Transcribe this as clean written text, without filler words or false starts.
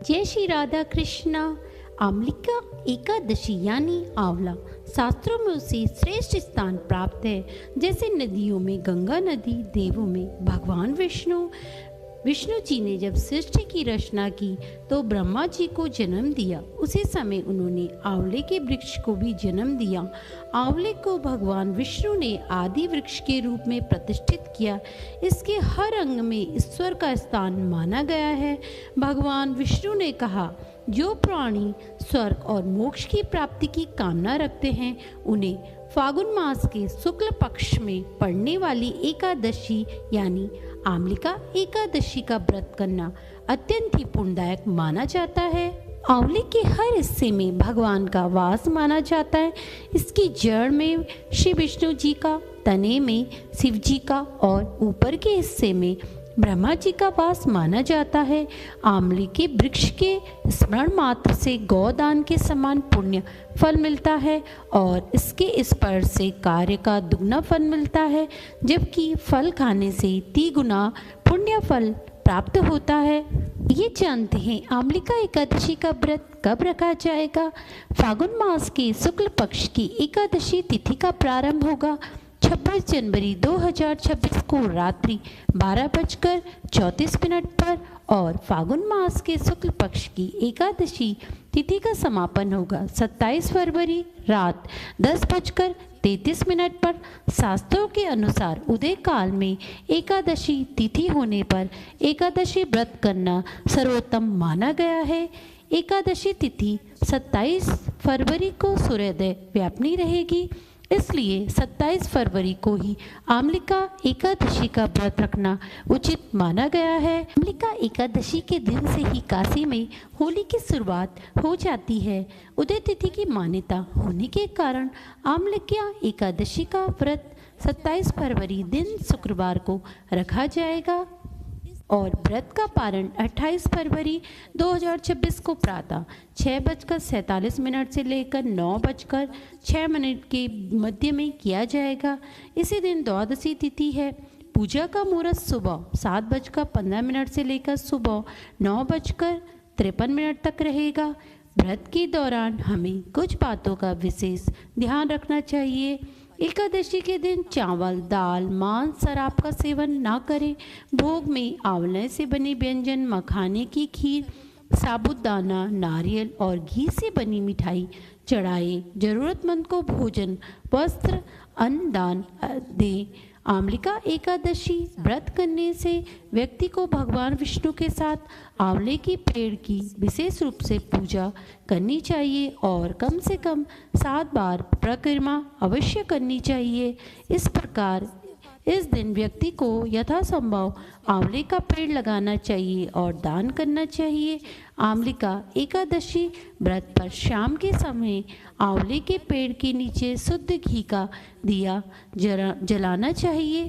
जय श्री राधा कृष्णा। आमलिका एकादशी यानी आंवला शास्त्रों में उसे श्रेष्ठ स्थान प्राप्त है। जैसे नदियों में गंगा नदी, देवों में भगवान विष्णु जी ने जब सृष्टि की रचना की तो ब्रह्मा जी को जन्म दिया, उसी समय उन्होंने आंवले के वृक्ष को भी जन्म दिया। आंवले को भगवान विष्णु ने आदि वृक्ष के रूप में प्रतिष्ठित किया। इसके हर अंग में ईश्वर का स्थान माना गया है। भगवान विष्णु ने कहा, जो प्राणी स्वर्ग और मोक्ष की प्राप्ति की कामना रखते हैं उन्हें फागुन मास के शुक्ल पक्ष में पड़ने वाली एकादशी यानी आमलिका एकादशी का व्रत करना अत्यंत ही पुण्यदायक माना जाता है। आंवले के हर हिस्से में भगवान का वास माना जाता है। इसकी जड़ में श्री विष्णु जी का, तने में शिव जी का और ऊपर के हिस्से में ब्रह्मा जी का वास माना जाता है। आंवले के वृक्ष के स्मरण मात्र से गौदान के समान पुण्य फल मिलता है और इसके स्पर्श से कार्य का दुगना फल मिलता है, जबकि फल खाने से 3 गुना पुण्य फल प्राप्त होता है। ये जानते हैं आमलिका एकादशी का व्रत कब रखा जाएगा। फागुन मास के शुक्ल पक्ष की एकादशी तिथि का प्रारंभ होगा 26 जनवरी 2026 को रात्रि 12:34 पर और फागुन मास के शुक्ल पक्ष की एकादशी तिथि का समापन होगा 27 फरवरी रात 10:33 पर। शास्त्रों के अनुसार उदय काल में एकादशी तिथि होने पर एकादशी व्रत करना सर्वोत्तम माना गया है। एकादशी तिथि 27 फरवरी को सूर्योदय व्यापनी रहेगी, इसलिए 27 फरवरी को ही आमलिका एकादशी का व्रत रखना उचित माना गया है। आमलिका एकादशी के दिन से ही काशी में होली की शुरुआत हो जाती है। उदय तिथि की मान्यता होने के कारण आमलिका एकादशी का व्रत 27 फरवरी दिन शुक्रवार को रखा जाएगा और व्रत का पारण 28 फरवरी 2026 को प्रातः 6:47 से लेकर 9:06 के मध्य में किया जाएगा। इसी दिन द्वादशी तिथि है। पूजा का मुहूर्त सुबह 7:15 से लेकर सुबह 9:53 तक रहेगा। व्रत के दौरान हमें कुछ बातों का विशेष ध्यान रखना चाहिए। एकादशी के दिन चावल, दाल, मांस, शराब का सेवन ना करें। भोग में आंवले से बने व्यंजन, मखाने की खीर, साबूदाना, नारियल और घी से बनी मिठाई चढ़ाए। जरूरतमंद को भोजन, वस्त्र, अन्न दान दें। आमलिका एकादशी व्रत करने से व्यक्ति को भगवान विष्णु के साथ आंवले के पेड़ की विशेष रूप से पूजा करनी चाहिए और कम से कम 7 बार परिक्रमा अवश्य करनी चाहिए। इस प्रकार इस दिन व्यक्ति को यथासंभव आंवले का पेड़ लगाना चाहिए और दान करना चाहिए। आमलिका एकादशी व्रत पर शाम के समय आंवले के पेड़ के नीचे शुद्ध घी का दिया जलाना चाहिए।